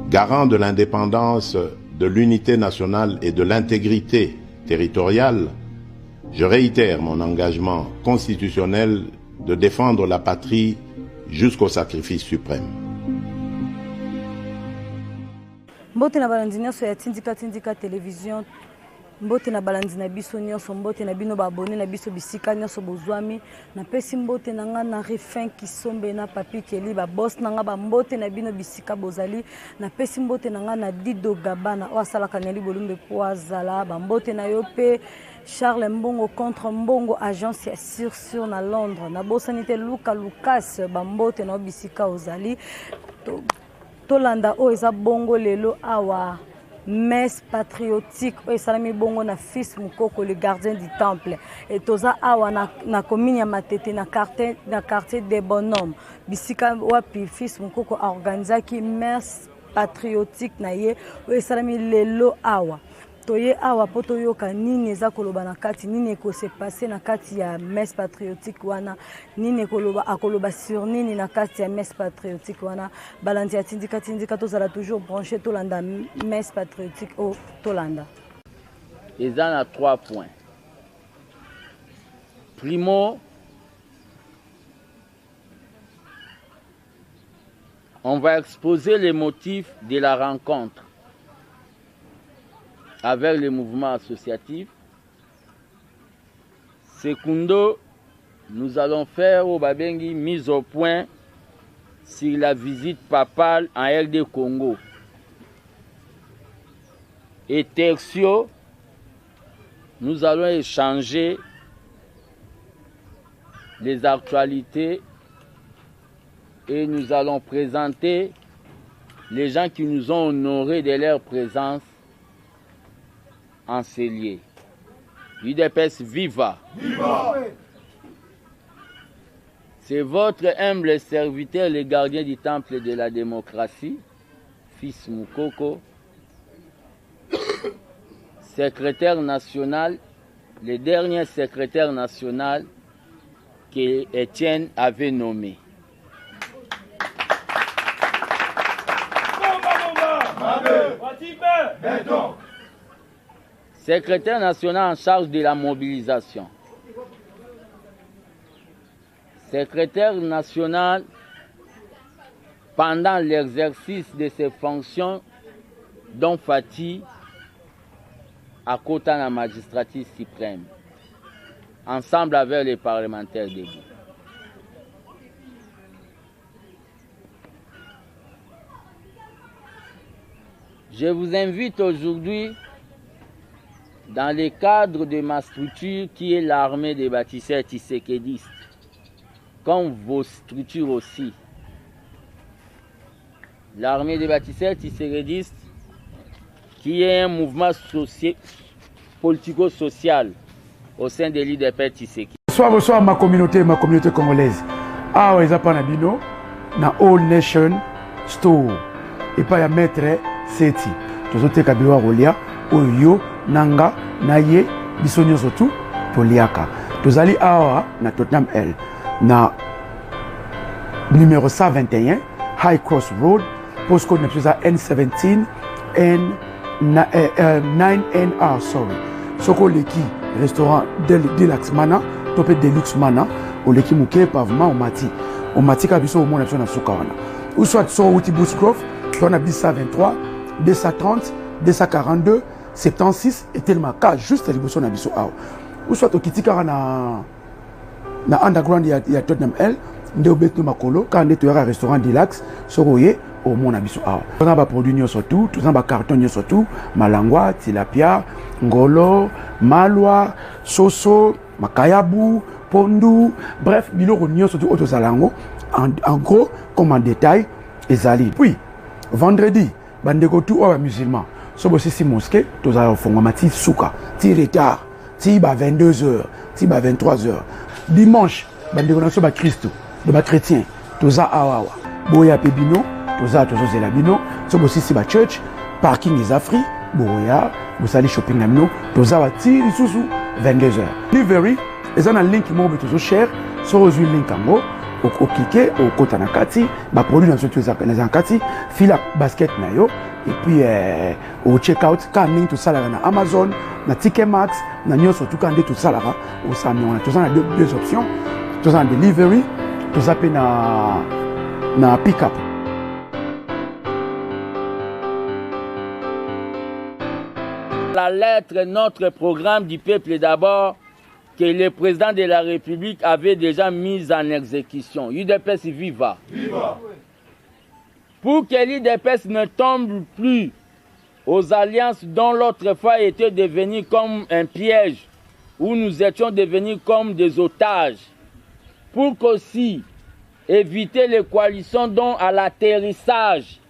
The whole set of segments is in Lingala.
Garant de l'indépendance, de l'unité nationale et de l'intégrité territoriale, je réitère mon engagement constitutionnel de défendre la patrie jusqu'au sacrifice suprême. Mbote na balandi nyonso ya tindika télévision, mbote na balandi na biso nyonso, mbote na bino ba abonné na biso bisika nyonso bozwami, na pesi mbote na nga na Refin Kisombe na Papi Keli ba boss na nga ba mbote na bino bisika bozali, na pesi mbote na nga na Dido Gabana o asala kanyali bolumbe po azala ba mbote na yo pe Charles Mbongo contre Mbongo agence ya sur na Londres, na bosanité Luka Lucas ba mbote na bisika ozali. Tolanda o eza bongo lelo awa messe patriotique o esalami bongo na fils Mukoko le gardien du temple et toza awa na commune ya Matete na quartier des bonhommes bisika wapi fils Mukoko organisaki messe patriotique na ye o esalami lelo awa toye awa po toyoka nini eza koloba na kati nini eko se passer na kati ya messe patriotique wana nini akoloba sur nini na kati ya messe patriotique wana balandi ya tindika tozala toujours branché tolanda messe patriotique au tolanda. Eza na 3 points. Primo, on va exposer les motifs de la rencontre avec les mouvements associatifs. Secundo, nous allons faire au Babengi mise au point sur la visite papale en RD Congo. Et tertio, nous allons échanger les actualités et nous allons présenter les gens qui nous ont honorés de leur présence en ces lieux. UDPS viva! Viva! C'est votre humble serviteur, le gardien du temple de la démocratie, fils Mukoko, secrétaire national, le dernier secrétaire national que Étienne avait nommé. Secrétaire national en charge de la mobilisation. Secrétaire national pendant l'exercice de ses fonctions dont Fati à côté de la magistrature suprême, ensemble avec les parlementaires debout. Je vous invite aujourd'hui dans le cadre de ma structure qui est l'armée des bâtisseurs tshisekédistes, comme vos structures aussi. L'armée des bâtisseurs tshisekédistes qui est un mouvement politico-social au sein de l'UDPS Tshisekedi. Bonsoir ma communauté congolaise. Ah ouais, ça Nabino, na All Nation Store. Et pas ya maître Seti. Tous autres kabiwa rolia, oyo, nanga, naye, bisonyo sotu, toliaka. Tozali awa na Tottenham L. Na numéro 121, High Cross Road, postcode N17, N9NR, sorry. Soko leki, restaurant Deluxe Mana, topé Deluxe Mana, ou leki mouke pavement au mati. Au mati kabiso au monde na soukawana. Ou soit sur Outi Bushcroft, on a 123, 230, 242, 76 et tellement cas juste l'émotion na biso awa. Ou soit au kitika na underground ya Tottenham L, nde obeto makolo quand nde toyaka restaurant Deluxe soroye au monde biso awa. Tous ba produit surtout, tous ba carton surtout, malangwa, tilapia, ngolo, malwa, soso, makayabu, pondu, bref, biloko nyonso surtout auto salango en gros comme en détail ezali. Puis vendredi, bandeko tout oba musulman. Sobo sisi mosquée, tous a fongoma ti souka, ti retard, ti ba 22h, ti ba 23h. Dimanche, bandeko na soba Christo, de ba chrétien, tous a awawa. Boya pebino, tous a zela bino, sobo sisi ba church, parking is free, boya, vous allez shopping na bino, tous a ti sous 22h. Delivery, et ça na link mo beto cher, so rezu link ango, au cliquer au kota na kati ba produit dans surtout na kati fila basket na yo et puis au check out quand ning tout ça là na Amazon na Ticketmax na nyo surtout quand tout ça là au sami on a tout ça na deux options tout ça en delivery tout ça pe na pick up. La lettre, notre programme du peuple d'abord, que le président de la République avait déjà mis en exécution. UDPS viva. Viva. Pour que l'UDPS ne tombe plus aux alliances dont l'autre fois était devenu comme un piège, où nous étions devenus comme des otages, pour qu'aussi éviter les coalitions dont à l'atterrissage,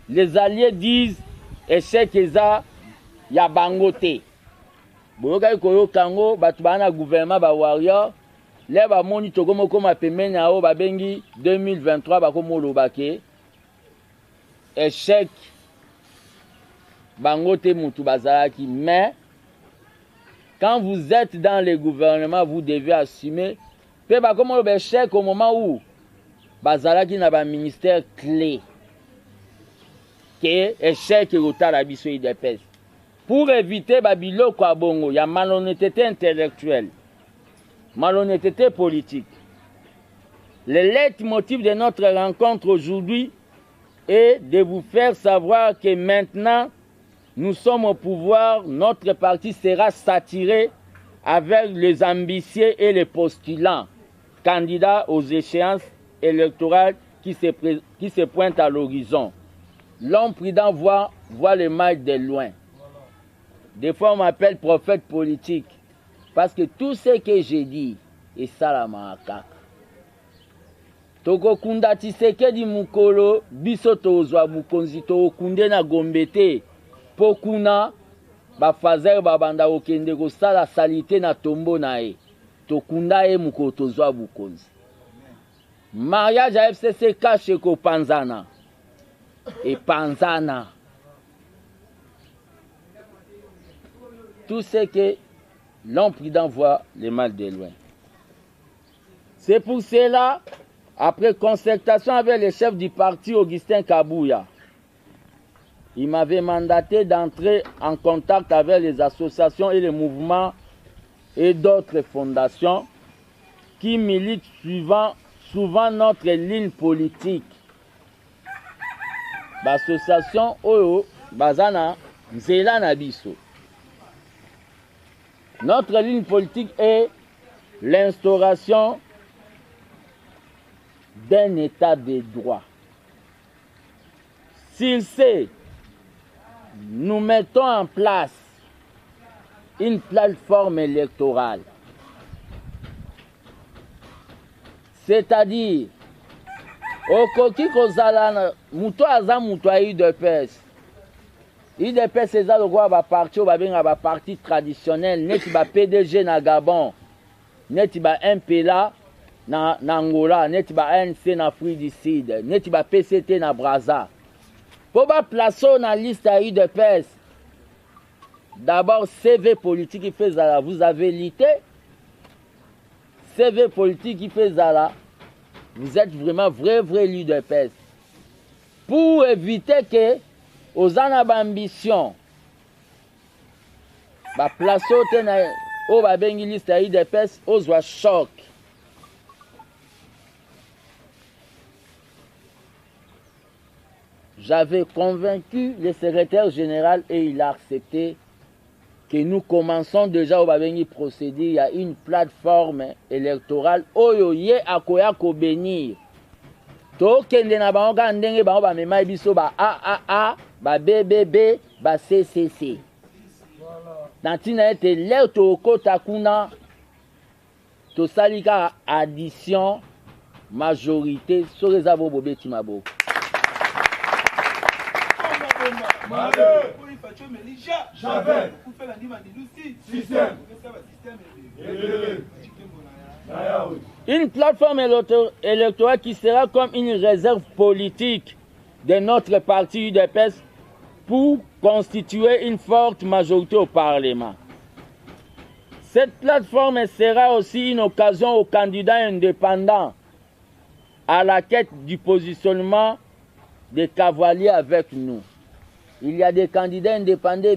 les alliés disent échec eza ya bangote. Boyoka koyo kango batu bana gouvernement ba warrior le ba moni tokomo koma pemeni ao ba bengi 2023 ba komo lobake échec bangote mutu bazalaki. Mais quand vous êtes dans le gouvernement vous devez assumer pe ba komo lobe échec au moment où bazalaki na ba ministère clé que échec et retard à biso IDPS. Pour éviter Babilo Kwabongo, il y a malhonnêteté intellectuelle, malhonnêteté politique. Le leitmotiv de notre rencontre aujourd'hui est de vous faire savoir que maintenant, nous sommes au pouvoir, notre parti sera saturé avec les ambitieux et les postulants, candidats aux échéances électorales qui se pointent à l'horizon. L'homme prudent voit le mal de loin. Des fois, on m'appelle prophète politique. Parce que tout ce que j'ai dit est ça la macaque. Toko kunda Tshisekedi mukolo, biso tozwa bukonzi to kunde na gombete. Pokuna, ba fazer babanda okende ko sala salite na tombo na e. Tokunda e mukolo tozwa bukonzi. Mariage à FCC cache ko panzana. Et panzana. Tout ce que l'homme prudent voit le mal de loin. C'est pour cela, après concertation avec le chef du parti, Augustin Kabouya, il m'avait mandaté d'entrer en contact avec les associations et les mouvements et d'autres fondations qui militent souvent notre ligne politique. L'association Oyo, Bazana, Nzela Nabiso. Notre ligne politique est l'instauration d'un état de droit. S'il sait, nous mettons en place une plateforme électorale. C'est-à-dire, okoki kozala muto aza muto a UDPS. UDPS eza lokwa ba parti ba benga ba parti traditionnel neti ba PDG na Gabon, neti ba MPLA na Angola, neti ba ANC na Afrique du Sud, neti ba PCT na Brazza. Pour ba placer na liste à UDPS, d'abord CV politique qui fait ça, vous avez lité. CV politique qui fait ça, vous êtes vraiment vrai UDPS. Pour éviter que aux ambitions, ba place au ba bengi liste à UDPS, aux choc. J'avais convaincu le secrétaire général et il a accepté que nous commençons déjà au babengi procéder. Il y a une plateforme électorale oyoye akoya ko bénir. To kende na bango ka ndenge bango ba mema biso ba AAA, ba BBB, ba CCC. Nantina ete leo to kota kuna to salika addition majorité sur les abo bobeti maboko. Une plateforme électorale qui sera comme une réserve politique de notre parti UDPS pour constituer une forte majorité au Parlement. Cette plateforme sera aussi une occasion aux candidats indépendants à la quête du positionnement des cavaliers avec nous. Il y a des candidats indépendants,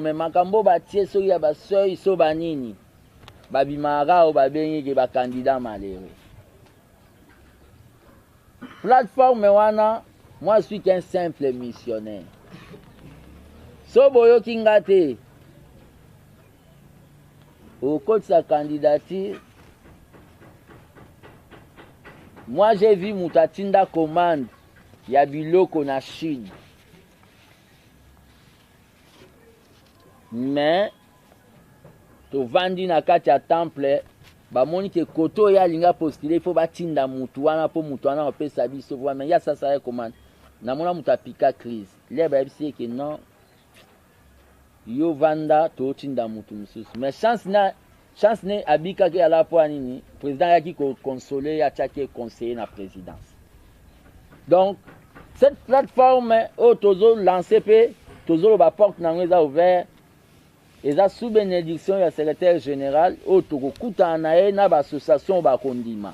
mais makambo batie so ya basoy so banini. Babimara ou babengi ke ba candidat malheureux. Plateforme wana, moi je suis qu'un simple missionnaire. So boyo kingate. Au cours de sa candidature, moi j'ai vu Moutatinda commande Yabiloko na Chine. Mais to vandi na kati ya temple ba moni ke koto ya linga postulé il faut batinda mutu wana po mutu wana opesa biso voix mais ya sasa ya commande na mona mutapika crise les ba bisi ke non yo vanda to tinda mutu mususu mais chance ne abika ke ala po nini président ya ki ko consoler ya chake conseiller na présidence. Donc cette plateforme au tozo lancé pe tozo ba porte na ngeza ouvert. Et ça sous bénédiction du secrétaire général au Togokuta anae na association bakondima.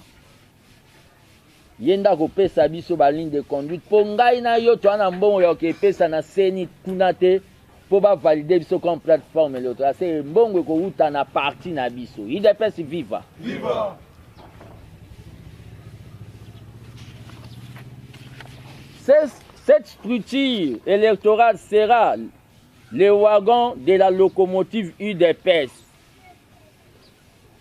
Yenda ko pesa biso ba ligne de conduite po ngai na yo to ana mbongo ya ke pesa na seni kunate po ba valider biso comme plateforme l'autre. C'est mbongo ko uta na parti na biso. IDPS viva. Viva. Cette structure électorale sera le wagon de la locomotive UDPS.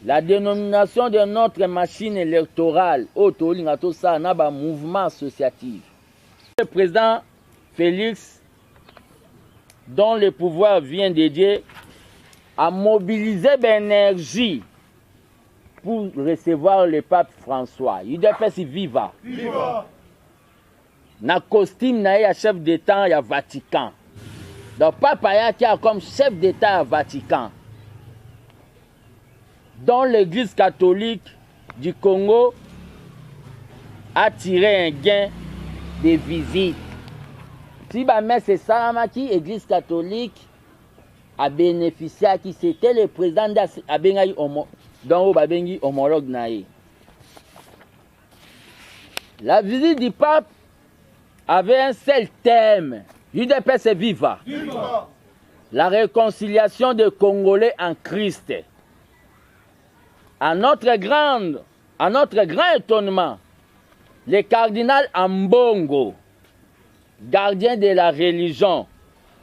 La dénomination de notre machine électorale, un mouvement associatif. Le président Félix, dont le pouvoir vient dédié, a mobilisé l'énergie pour recevoir le pape François. UDPS viva. Viva. Na costume na chef d'État ya Vatican. Donc, Papa qui a comme chef d'État à Vatican, dont l'Église catholique du Congo a tiré un gain de visite. Si c'est Salamaki, l'Église catholique a bénéficié à qui c'était le président d'Abengaï homologue naï. La visite du pape avait un seul thème. UDPS viva. Viva. La réconciliation des Congolais en Christ. À notre grand étonnement, le cardinal Ambongo, gardien de la religion,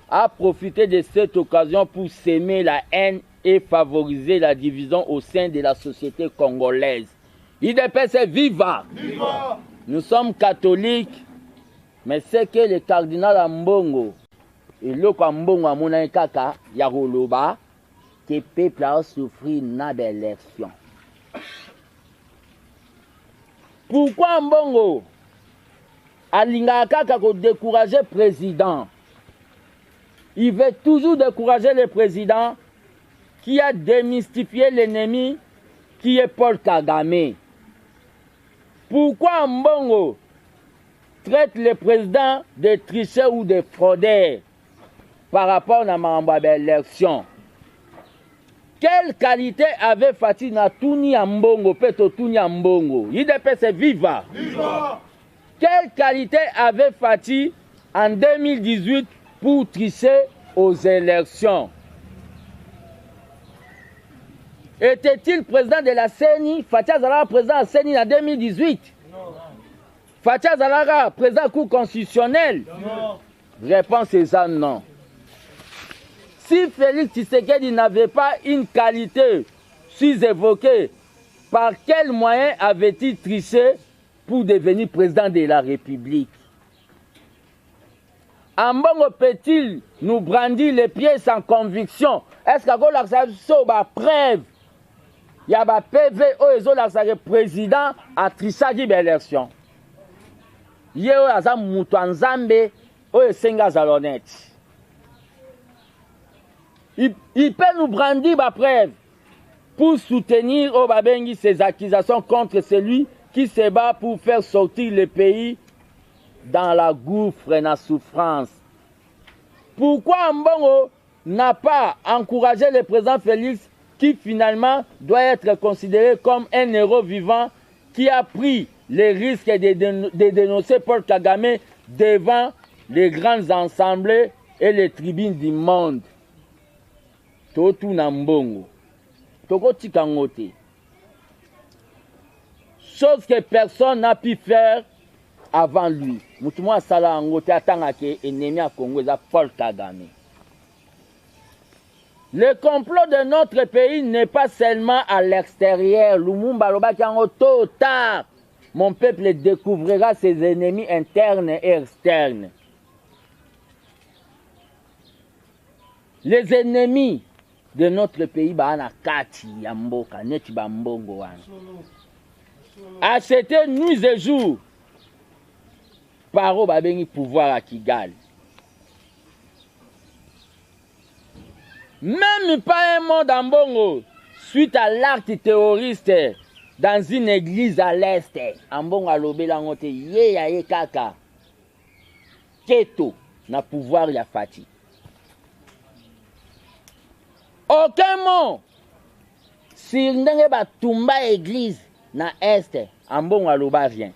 a profité de cette occasion pour s'aimer la haine et favoriser la division au sein de la société congolaise. UDPS viva. Viva. Nous sommes catholiques. Mais c'est que le cardinal Ambongo et le Ambongo a mon kaka Yaroloba que le peuple a souffert une belle élection. Pourquoi Ambongo a kaka ko décourager le président? Il veut toujours décourager le président qui a démystifié l'ennemi qui est Paul Kagame. Pourquoi Ambongo traite le président de tricheurs ou de fraudeurs par rapport à l'élection? Quelle qualité avait Fatih Natouni Ambongo, Peto Touni Ambongo? IDPS viva. Viva. Quelle qualité avait Fatih en 2018 pour tricher aux élections? Était-il président de la CENI? Fatih Azala président de la CENI en 2018? Non. Fatih Azala, président Cour constitutionnelle? Non. Réponse est ça, non. Si Félix Tshisekedi n'avait pas une qualité sous-évoquée, par quel moyen avait-il triché pour devenir président de la République? Ambongo peut-il nous brandir les pieds sans conviction? Est-ce qu'il y a une preuve? Il y a un PV où le président a triché l'élection. Il y a un Moutanzambe où il y a un il peut nous brandir la preuve pour soutenir Obabengi ses accusations contre celui qui se bat pour faire sortir le pays dans la gouffre et la souffrance. Pourquoi Ambongo n'a pas encouragé le président Félix qui finalement doit être considéré comme un héros vivant qui a pris les risques de dénoncer Paul Kagame devant les grandes assemblées et les tribunes du monde. Totu Nambongo. Toko Tikangote. Chose que personne n'a pu faire avant lui. Moutouma Sala Angote Atangake ennemi à Congo, c'est Paul Kagame. Le complot de notre pays n'est pas seulement à l'extérieur. Lumumba Loba Kiango, tôt ou tard, mon peuple découvrira ses ennemis internes et externes. Les ennemis de notre pays, Baana Kati, Yamboka, Netiba Mbongo. Acheter nuit et jour. Paro Babengi pouvoir à Kigali. Même pas un mot d'Ambongo suite à l'acte terroriste dans une église à l'est. Ambongo a lobé langote ye ya ye kaka. Keto na pouvoir ya Fati. Aucun mot sur ndenge batumba église na est. Ambongo a loba rien.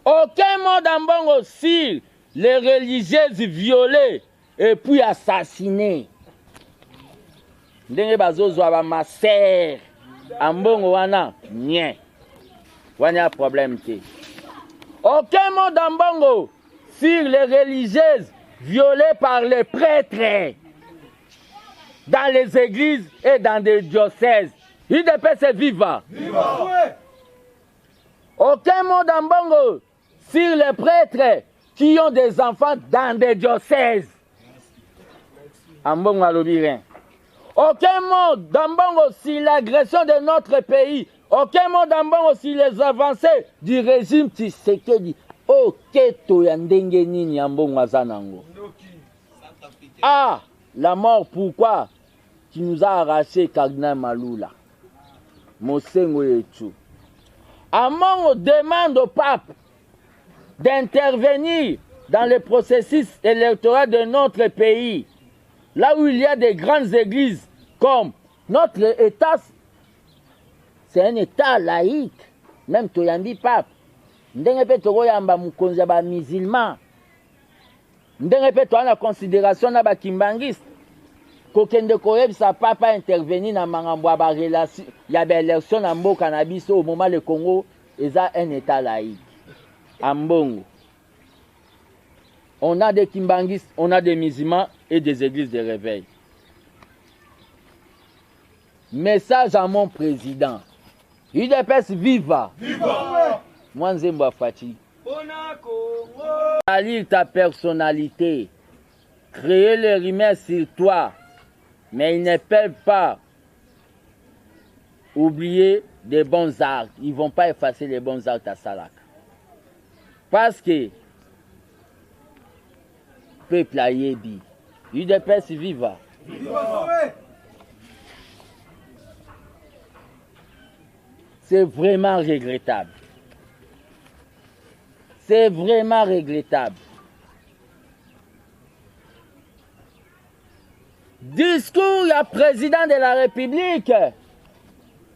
Aucun mot d'Ambongo sur les religieuses violées et puis assassinées. Ndenge bazozo aba maser Ambongo wana nien wana problème te. Aucun mot d'Ambongo sur les religieuses violées par les prêtres dans les églises et dans des diocèses. UDPS viva. Viva. Aucun mot d'Ambongo sur les prêtres qui ont des enfants dans des diocèses. Ambongo alobi rien. Aucun mot d'Ambongo sur l'agression de notre pays. Aucun mot d'Ambongo sur les avancées du régime Tshisekedi. Oh, keto ya ndenge nini Ambongo azanango. Ah, la mort, pourquoi? Qui nous a arraché Kagna Malula. Mosengo Etu. Ambongo demande au pape d'intervenir dans le processus électoral de notre pays. Là où il y a des grandes églises, comme notre État, c'est un État laïque. Même Toyambi Pape. Ndenge pe toko yamba mukonzi ba musulman. Ndenge pe to na considération na ba kimbangiste. Kokende koyeb sa papa intervenir na mangambo ba relation ya ba élection na mboka na biso au moment le Congo eza un État laïque. Ambongo. On a des kimbangistes, on a des musulmans et des églises de réveil. Message à mon président. UDPS viva. Viva. Moi, Nzembo Fati. Salir ta personnalité. Créer les rumeurs sur toi. Mais ils ne peuvent pas oublier des bons actes. Ils ne vont pas effacer les bons actes à Salak. Parce que peuple a yebi. UDPS viva. Viva. C'est vraiment regrettable. C'est vraiment regrettable. Discours du président de la République.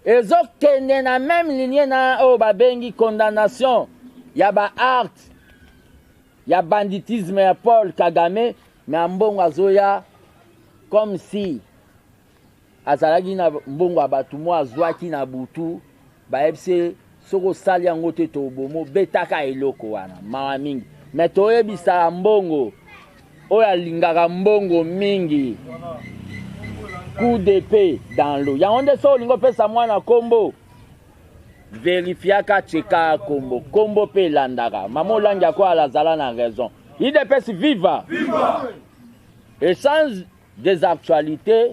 Ils ont même ligne na o babengi condamnation. Il y a ba art. Il y a banditisme à Paul Kagame. Mais en bon azoya comme si azalagi na mbongo abatumo azwaki na butu ba ebse soko sali yango te to bomo betaka eloko wana mawa mingi mais toyebisa mbongo oyo alingaka mbongo mingi coup d'épée dans l'eau yango nde so olingo pesa mwana kombo vérifiaka cheka kombo pe landaka mama olangi ako alazala na raison UDPS viva. Viva. Échange des actualités.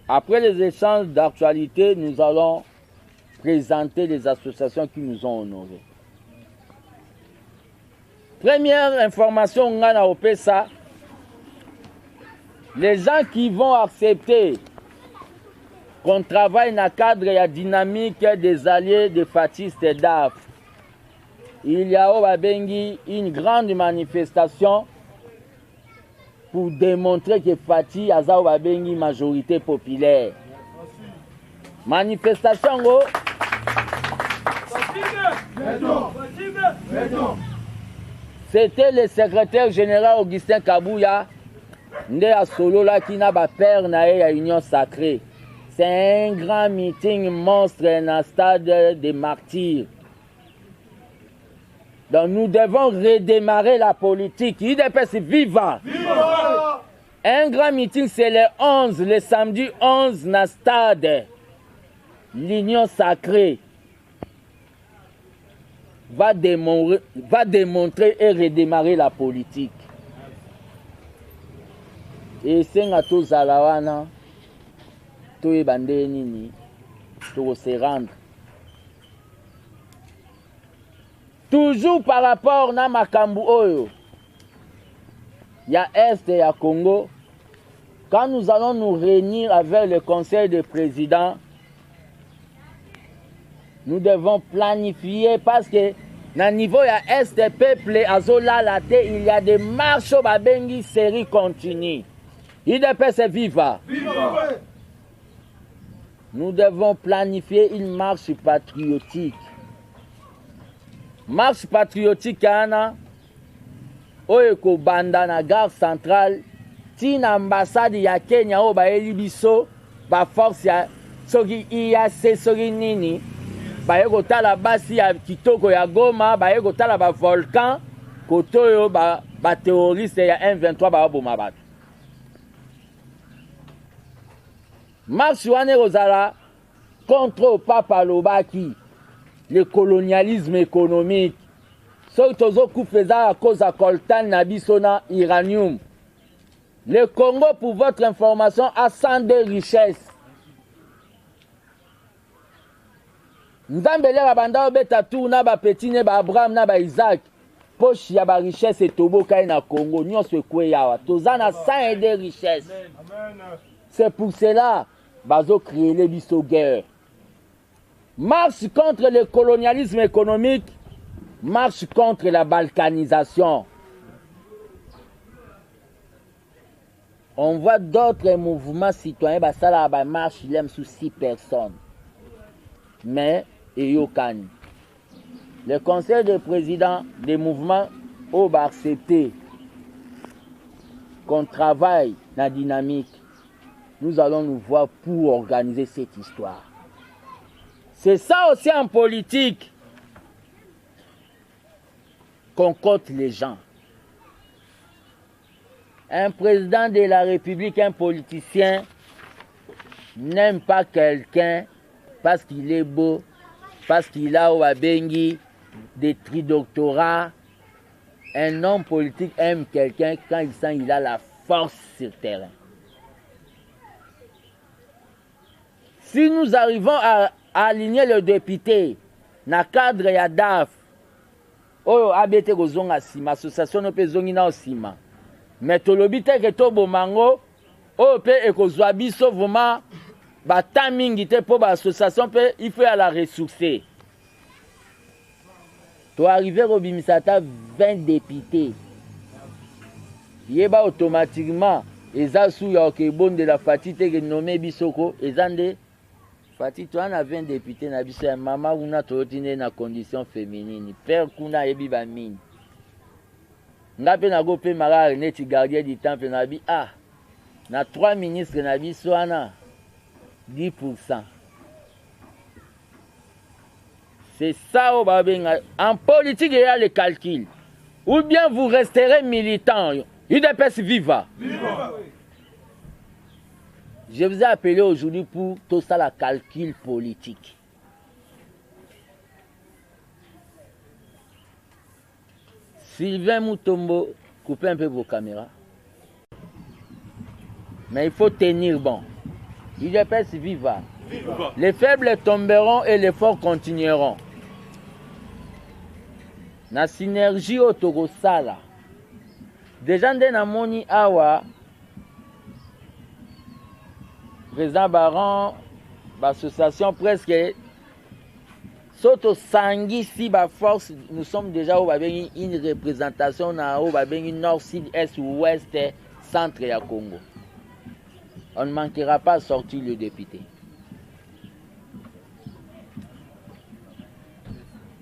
Après les échanges d'actualités, nous allons présenter les associations qui nous ont honorés. Première information, on a opé ça. Les gens qui vont accepter qu'on travaille dans le cadre de la dynamique des alliés des fascistes d'AF. Il y a au Babengi une grande manifestation pour démontrer que Fati a au Babengi majorité populaire. Manifestation C'était le secrétaire général Augustin Kabouya, né à Solo, là, qui n'a pas peur à Union Sacrée. C'est un grand meeting monstre dans le stade des martyrs. Donc nous devons redémarrer la politique. IDPS viva! Viva! Un grand meeting, c'est le samedi 11 dans le stade. L'Union Sacrée va démontrer et redémarrer la politique. Et c'est à tous à la wana, tout est bandé nini, tout se rendre. Toujours par rapport à Makambu Oyo, il y a Est et il y a Congo. Quand nous allons nous réunir avec le Conseil des présidents, nous devons planifier parce que dans le niveau il y a Est des peuples, Azola, Laté, il y a des marches au Babengi, série continue. IDPS viva. Viva. Nous devons planifier une marche patriotique. Marche patriotique, Anna, Oyeko Banda na gare centrale, Tina ambassade ya Kenya, Obaeli Biso, ba force ya Sogi IAC Sogi Nini, Bayeko Tala Basi ya Kitoko ya Goma, Bayeko Tala ba volcan, Kotoyo ba terroriste ya M23 ba Bomabatu. Marche wane Rosala contre Papa Lobaki, le colonialisme économique. Ce qui faisait à cause de coltan nabisona uranium. Le Congo, pour votre information, a 102 richesses. Nzambele Rabanda Obeta Tourna, Petit, Abraham, Isaac. Poche ya ba richesse et Toboka na Congo. Nous se kweyawa. Tozana 102 richesses. C'est pour cela bazo créer les biso guerre. Marche contre le colonialisme économique, marche contre la balkanisation. On voit d'autres mouvements citoyens, ça marche, il aime sous 6 personnes. Mais, Eyokani. Le conseil des présidents des mouvements a accepté qu'on travaille dans la dynamique. Nous allons nous voir pour organiser cette histoire. C'est ça aussi en politique qu'on compte les gens. Un président de la République, un politicien, n'aime pas quelqu'un parce qu'il est beau, parce qu'il a au Abengi des tridoctorats. Un homme politique aime quelqu'un quand il sent qu'il a la force sur le terrain. Si nous arrivons à aligner le député na cadre ya DAF, oyo abete kozonga sima, association no pe zongi na osima. Mais tolobi te ke to bomango, oyo pe ekozwa biso vraiment bata mingi te po ba association pe il faut à la ressourcer. To arriver au bimisata 20 députés. Yeba automatiquement eza sou ya okebon de la fatite ke nommé bisoko ezande Fati, tu as 20 députés, maman, on a trouvé na condition féminine. Père, kuna ebi ba mine. Ngape na go pe mara neti gardien du temple nabi ah. Na 3 ministres nabi soana 10%. C'est ça au babenga. En politique, il y a le calcul. Ou bien vous resterez militant. UDPS viva. Viva. Je vous ai appelé aujourd'hui pour tout ça, la calcul politique. Sylvain Moutombo, coupez un peu vos caméras. Mais il faut tenir bon. UDPS viva. Viva. Les faibles tomberont et les forts continueront. La synergie au Togo Sala. Déjà, dans moni awa. Président Baron, l'association presque, Soto Sangui, si ba force, nous sommes déjà au une représentation au nord, sud, est, ouest, centre et à Congo. On ne manquera pas de sortir le député.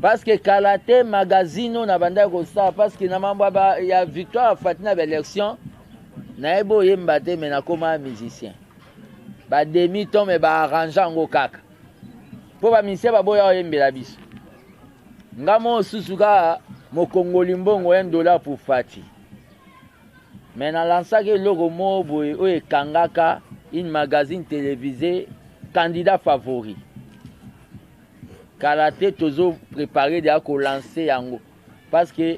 Parce que Kalaté magazine on a bandé comme ça parce que il y a victoire Fatina l'élection na ebo yembate mais na comme musicien. Ba demi temps mais ba arrangeant ngo kaka. Po ba musicien ba boya yembela biso. Ngamo susuka mo Congoli mbongo $1 pour Fati. Mais na lansaki logo mo boye o ekangaka une magazine télévisé candidat favori. Kalaté toujours préparé déjà pour lancer yango parce que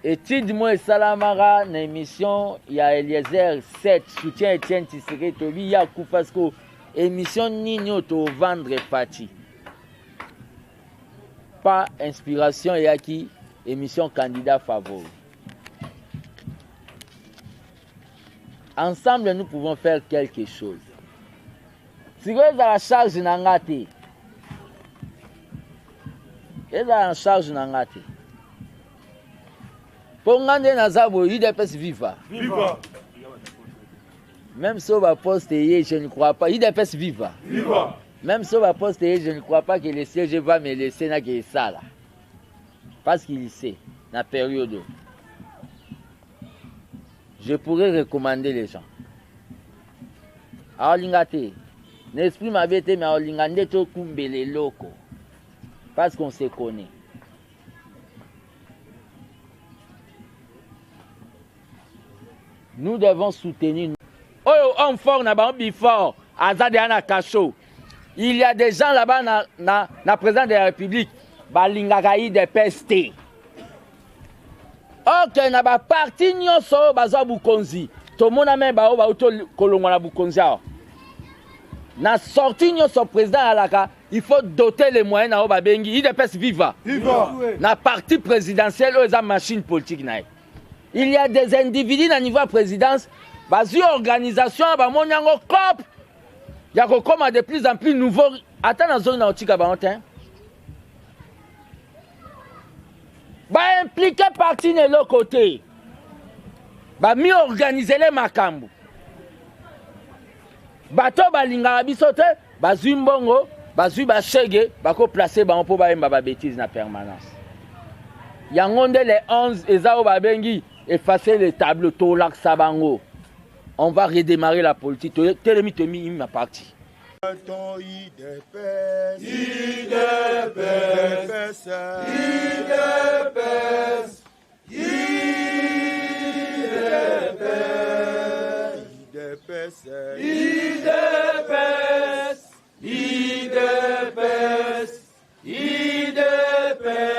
étude moi salamara na émission il y a Eliezer 7 soutien Etienne Tshisekedi tobi ya ku parce que émission nini auto vendre Fati pas inspiration et qui émission candidat favori. Ensemble nous pouvons faire quelque chose. Si vous êtes à la charge n'angate et en charge n'angate. Pour ngande nazabo IDPS viva. Viva. Même si on va poster, je ne crois pas. IDPS viva. Viva. Même si on va poster, je ne crois pas que le siège va me laisser na que ça là. Parce qu'il sait la période. Je pourrais recommander les gens. Alors l'ingate, l'esprit m'a bêté mais l'ingate to kumbele loko. Parce qu'on se connaît. Nous devons soutenir. Oh, homme fort, n'a pas fort. Azadiana Kacho. Il y a des gens là-bas, na président de la République, balingagaï de PST. Ok, n'a pas parti nyonso bazwa Bukonzi. Tout le monde a même ba auto kolongwa na Bukonzi. Na sorti nyonso président alaka. Il faut doter les moyens na Obabengi. Il dépêche viva. Na parti présidentiel, ils ont machine politique. Il y a des individus à niveau présidence, basu organisation, bamonyango cop. Il y a comme de plus en plus nouveau. Attends dans zone nautique baontin. Ba impliquer parti de l'autre côté. Ba mieux organiser les makambu. Bato balinga bisote, basu mbongo. Bazui bachege bako placer ba on po ba yemba ba bêtise na permanence. Yangonde les 11 ezao ba bengi effacer les tableaux to lak sabango. On va redémarrer la politique. Telemi temi ma partie.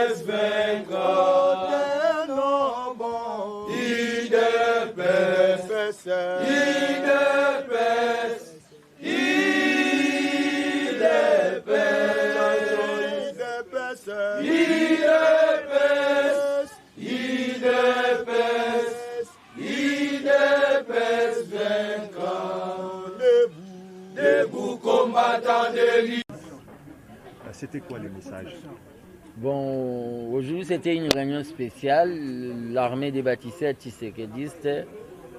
IDPS vaincra. IDPS, IDPS, IDPS, IDPS, IDPS vaincra. Debout combattant de l'île. C'était quoi le message? Bon, aujourd'hui c'était une réunion spéciale. L'armée des bâtisseurs tshisekédistes,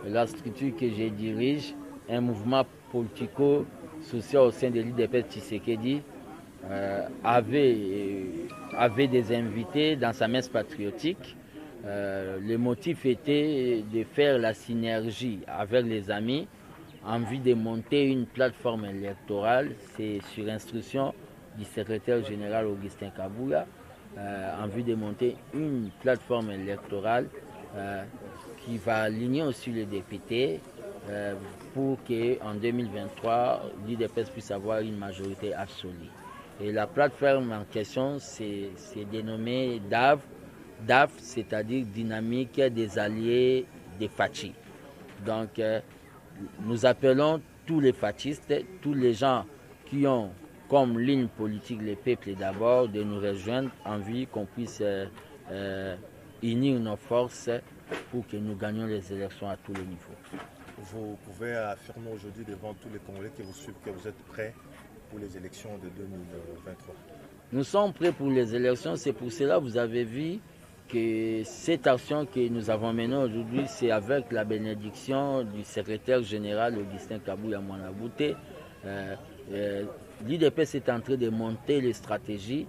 la structure que je dirige, un mouvement politico-social au sein de l'IDPS Tshisekedi, avait des invités dans sa messe patriotique. Le motif était de faire la synergie avec les amis en vue de monter une plateforme électorale. C'est sur instruction du secrétaire général Augustin Kabouya, en vue de monter une plateforme électorale qui va aligner aussi les députés pour qu'en 2023, l'IDPS puisse avoir une majorité absolue. Et la plateforme en question, c'est dénommée DAF, c'est-à-dire Dynamique des Alliés des Fachi. Donc, nous appelons tous les fachistes, tous les gens qui ont comme ligne politique les peuples d'abord, de nous rejoindre en vue qu'on puisse unir nos forces pour que nous gagnions les élections à tous les niveaux. Vous pouvez affirmer aujourd'hui devant tous les Congolais qui vous suivent que vous êtes prêts pour les élections de 2023? Nous sommes prêts pour les élections, c'est pour cela que vous avez vu que cette action que nous avons menée aujourd'hui, c'est avec la bénédiction du secrétaire général Augustin Kabouya Mwanabouté. L'IDPS est en train de monter les stratégies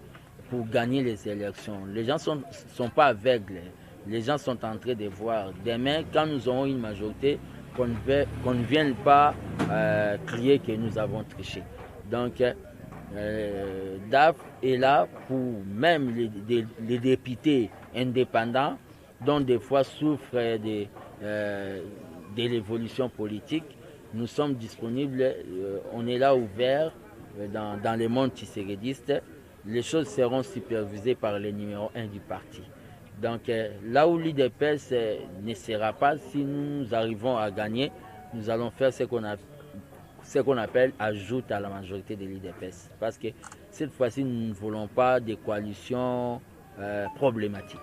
pour gagner les élections. Les gens ne sont pas aveugles. Les gens sont en train de voir. Demain, quand nous aurons une majorité, qu'on ne vienne pas crier que nous avons triché. Donc, DAF est là pour même les députés indépendants, dont des fois souffrent de l'évolution politique. Nous sommes disponibles, on est là ouvert dans le monde tissérédiste. Les choses seront supervisées par le numéro 1 du parti. Donc là où l'UDPS ne sera pas, si nous arrivons à gagner, nous allons faire ce qu'on appelle ajout à la majorité de l'UDPS. Parce que cette fois-ci, nous ne voulons pas de coalitions problématiques.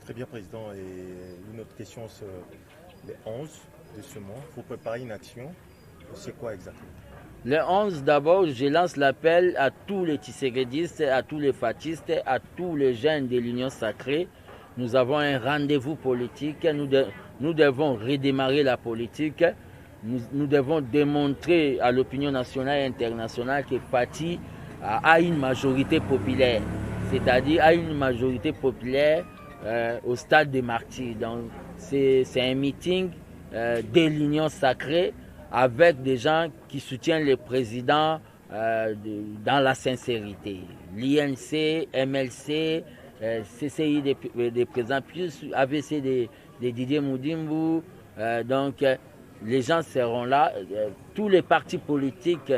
Très bien, Président. Et une autre question, c'est les 11 de ce mois. Il faut préparer une action. C'est quoi exactement? Le 11, d'abord, je lance l'appel à tous les tissérédistes, à tous les fatistes, à tous les jeunes de l'Union sacrée. Nous avons un rendez-vous politique. Nous devons redémarrer la politique. Nous devons démontrer à l'opinion nationale et internationale que Fati a une majorité populaire. C'est-à-dire a une majorité populaire au stade des martyrs. Donc, c'est un meeting de l'Union sacrée, avec des gens qui soutiennent le président dans la sincérité. L'INC, MLC, CCI des présidents, plus AVC de Didier Moudimbu. Donc, les gens seront là. Tous les partis politiques,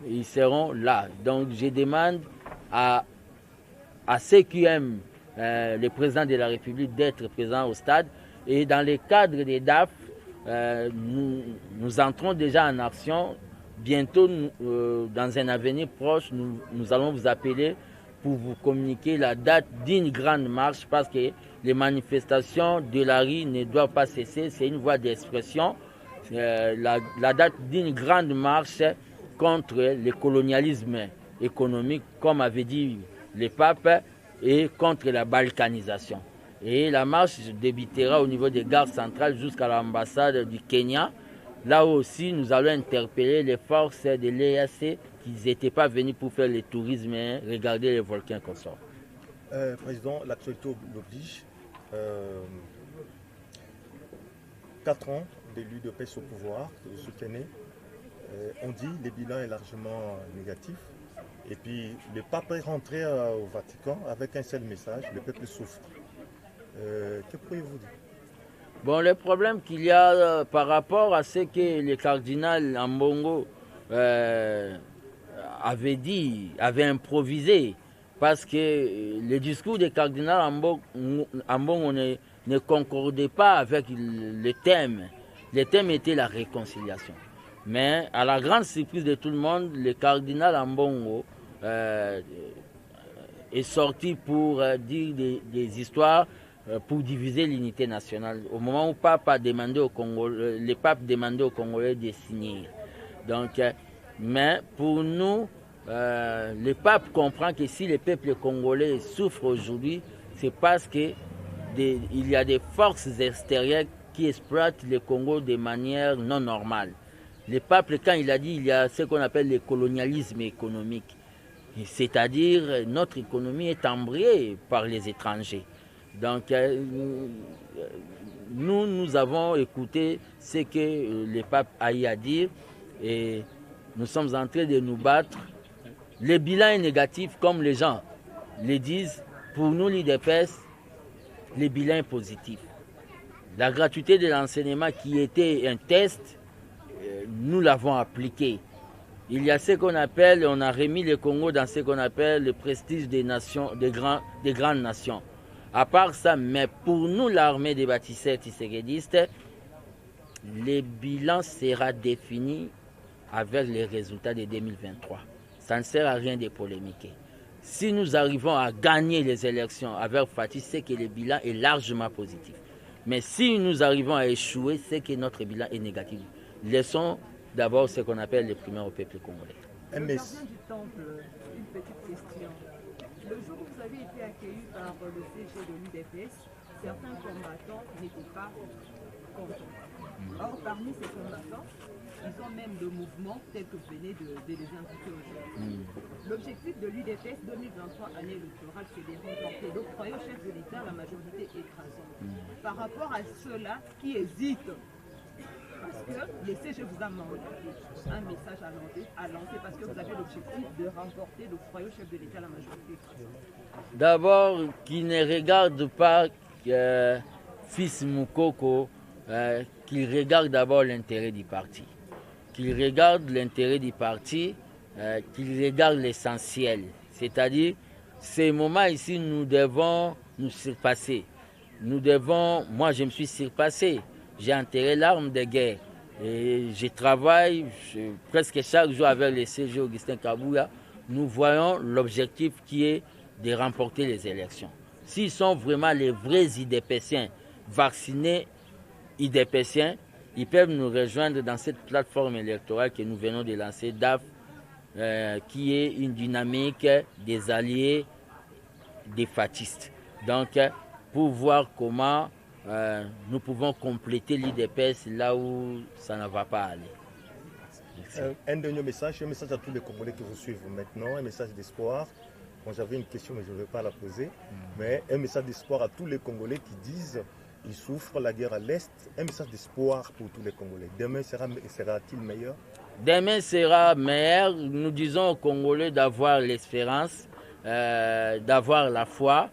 ils seront là. Donc, je demande à ceux qui aiment le président de la République d'être présent au stade. Et dans le cadre des DAF, nous entrons déjà en action. Bientôt, dans un avenir proche, nous allons vous appeler pour vous communiquer la date d'une grande marche, parce que les manifestations de la rue ne doivent pas cesser. C'est une voie d'expression. La date d'une grande marche contre le colonialisme économique, comme avait dit le pape, et contre la balkanisation. Et la marche débutera au niveau des gares centrales jusqu'à l'ambassade du Kenya. Là aussi, nous allons interpeller les forces de l'EAC qui n'étaient pas venus pour faire le tourisme et regarder les volcans qu'on sort. Président, l'actualité l'oblige. 4 ans de l'UDPS au pouvoir, de soutenir. On dit que le bilan est largement négatif. Et puis, le pape est rentré au Vatican avec un seul message, le peuple souffre. Que pouvez-vous dire? Bon, le problème qu'il y a par rapport à ce que le cardinal Ambongo avait dit, avait improvisé, parce que le discours du cardinal Ambongo ne concordait pas avec le thème. Le thème était la réconciliation. Mais à la grande surprise de tout le monde, le cardinal Ambongo est sorti pour dire des histoires pour diviser l'unité nationale. Au moment où le pape demandait aux Congolais de signer. Donc, mais pour nous, le pape comprend que si le peuple congolais souffre aujourd'hui, c'est parce qu'il y a des forces extérieures qui exploitent le Congo de manière non normale. Le pape, quand il a dit, il y a ce qu'on appelle le colonialisme économique. C'est-à-dire, notre économie est embrayée par les étrangers. Donc, nous avons écouté ce que le pape a eu à dire et nous sommes en train de nous battre. Le bilan est négatif, comme les gens le disent. Pour nous, l'UDPS, le bilan est positif. La gratuité de l'enseignement qui était un test, nous l'avons appliqué. Il y a ce qu'on appelle, on a remis le Congo dans ce qu'on appelle le prestige des nations, des grandes nations. À part ça, mais pour nous, l'armée des bâtisseurs tissérédistes, le bilan sera défini avec les résultats de 2023. Ça ne sert à rien de polémiquer. Si nous arrivons à gagner les élections avec Fati, c'est que le bilan est largement positif. Mais si nous arrivons à échouer, c'est que notre bilan est négatif. Laissons d'abord ce qu'on appelle les primaires au peuple congolais. MS. Du temple, une petite question. Le jour où vous avez été accueilli par le CG de l'UDPS, certains combattants n'étaient pas contents. Or, parmi ces combattants, ils ont même le mouvement tel que vous venez de les indiquer aujourd'hui. L'objectif de l'UDPS 2023, année électorale, c'est de remporter, d'octroyer au chef de l'État la majorité écrasante. Par rapport à ceux-là qui hésitent, parce que le CG vous a mandaté un message à lancer, parce que vous avez l'objectif de remporter, d'octroyer au chef de l'État la majorité écrasante. D'abord, qui ne regarde pas Fils Moukoko, qu'il regarde d'abord l'intérêt du parti. Qu'il regarde l'intérêt du parti, qu'il regarde l'essentiel. C'est-à-dire, ces moments ici, nous devons nous surpasser. Nous devons, moi je me suis surpassé, j'ai enterré l'arme de guerre. Et je travaille presque chaque jour avec le CG Augustin Kabouya. Nous voyons l'objectif qui est de remporter les élections. S'ils sont vraiment les vrais IDPCiens, vaccinés IDPCiens, ils peuvent nous rejoindre dans cette plateforme électorale que nous venons de lancer, DAF, qui est une dynamique des alliés défaitistes. Donc, pour voir comment nous pouvons compléter l'IDPS là où ça ne va pas aller. Un dernier message, un message à tous les Congolais qui vous suivent maintenant, un message d'espoir. Bon, j'avais une question, mais je ne vais pas la poser. Mais un message d'espoir à tous les Congolais qui disent qu'ils souffrent la guerre à l'Est. Un message d'espoir pour tous les Congolais. Demain sera-t-il meilleur? Demain sera meilleur. Nous disons aux Congolais d'avoir l'espérance, d'avoir la foi.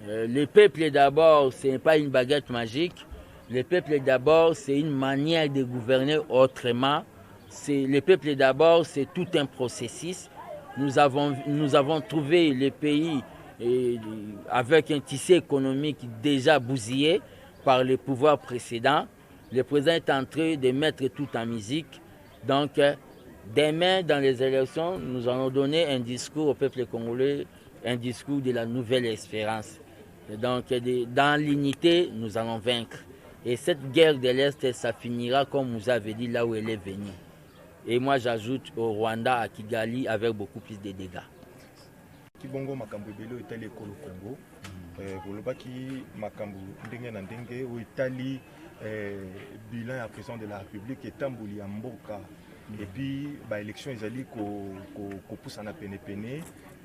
Le peuple d'abord, ce n'est pas une baguette magique. Le peuple d'abord, c'est une manière de gouverner autrement. Le peuple d'abord, c'est tout un processus. Nous avons trouvé le pays avec un tissu économique déjà bousillé par les pouvoirs précédents. Le président est en train de mettre tout en musique. Donc, demain, dans les élections, nous allons donner un discours au peuple congolais, un discours de la nouvelle espérance. Donc, dans l'unité, nous allons vaincre. Et cette guerre de l'Est, ça finira, comme vous avez dit, là où elle est venue. Et moi, j'ajoute au Rwanda, à Kigali, avec beaucoup plus de dégâts. Kibongo makambo ebele etali ekolo Congo. Kolobaki makambo ndenge na ndenge o etali bilan ya président de la République etamboli ya mboka. Et puis, l'élection ezali kopusana pene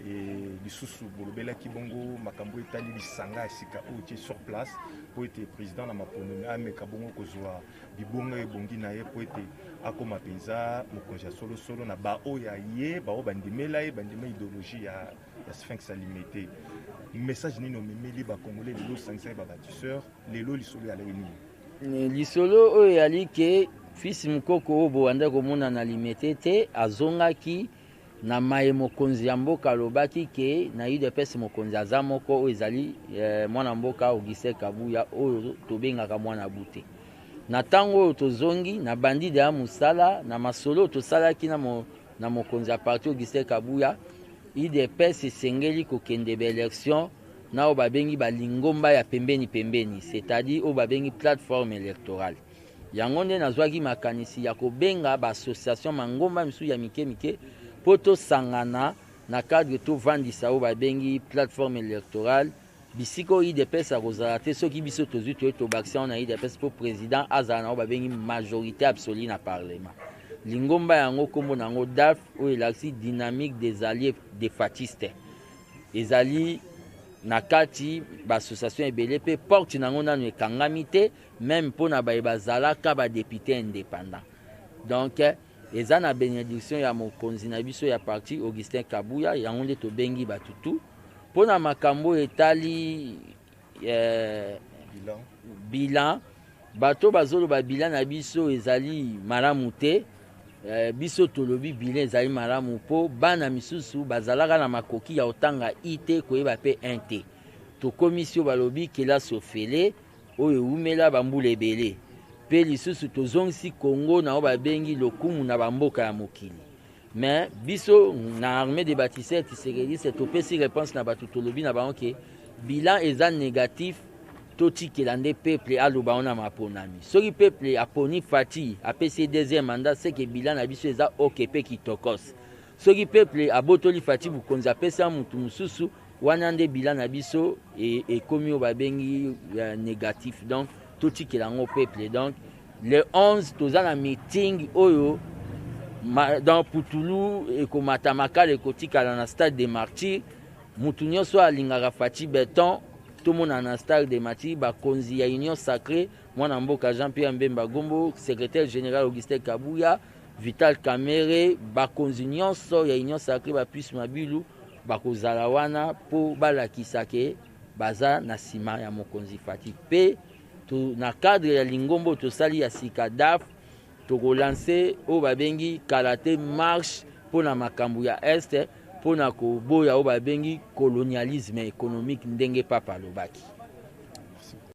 et lisusu bolobela kibongo makambo etali bisanga esika otie sur place pour être président na mapono ameka bongo kozwa bibonga ebongi na ye pour être akoma penza mokonzi solo na bao ya ye bao bandimela ye bandima idéologie ya Sphinx alimité. Message nino memeli ba congolais lelo sangisa ba bâtisseur lelo lisolo ya leni lisolo oyo yali ke Fils Mukoko obo anda komona na limité te azongaki na maye mokonzi ya mboka alobaki ke na UDPS mokonzi aza moko oyo ezali mwana mboka Augustin Kabuya oyo tobengaka mwana bute. Na ntango oyo tozongi na bandide ya mosala na masolo tosalaki na mokonzi ya parti Augustin Kabuya, UDPS esengeli kokende baélection na oyo babengi balingomba ya pembeni, c'est-à-dire oyo babengi plateforme électorale. Yango nde nazwaki makanisi ya kobenga baassociation mangomba misu ya mike po tosangana na cadre tovandisa oyo babengi plateforme électorale. Bisiko UDPS akozala te soki biso tozwi toye tobakisa na UDPS po président azala na oyo babengi majorité absolue na parlement. Lingomba yango kombo nango DAF oyo elakisi dynamique des alliés défaitistes. Ezali na kati baassociation ebele mpe porte nango nano ekangami te même mpona baye bazalaka badepute indépendant. Donc eza na bénédiction ya mokonzi na biso ya parti Augustin Kabuya yango nde tobengi batutu mpona makambo etali bilan bato bazoloba bilan na biso ezali malamu te. Biso tolobi bilan ezali malamu po bana misusu bazalaka na makoki ya otanga ite koyeba pe inte tokomisio balobi kelasi ofele oyo eumela bambula ebele pe lisusu tozongisi Congo na oyo babengi lokumu na bamboka ya mokili. Mais biso na armée de bâtisseurs Tshisekedi topesi réponse na bato tolobi na bango ke bilan eza négatif totikela nde peuple aloba ona maponami. Soki peuple aponi Fati apesi deuxième mandat c'est que bilan na biso eza okepe kitokos. Soki peuple abotoli Fati bukonzi apesa mutu mususu wana nde bilan na biso ekomi oyo babengi négatif. Donc totikela yango peuple. Donc le 11 toza na meeting oyo dans Putulu ekomata makala ekotikala na stade de Martyrs. Mutu nyonso alingaka Fati Beton tomona na stade de Martyrs bakonzi ya Union Sacrée mwana mboka Jean-Pierre Mbemba Gombo, secrétaire général Augustin Kabuya, Vital Kamere, bakonzi nyonso ya Union Sacrée bapus mabilu bakozala wana po balakisake baza na sima ya mokonzi Fati. Pe na cadre ya Lingombo tosali ya Sikadaf tokolancer o babengi karaté marche pona makambo ya Est pona koboya o babengi colonialisme économique ndenge papa lobaki.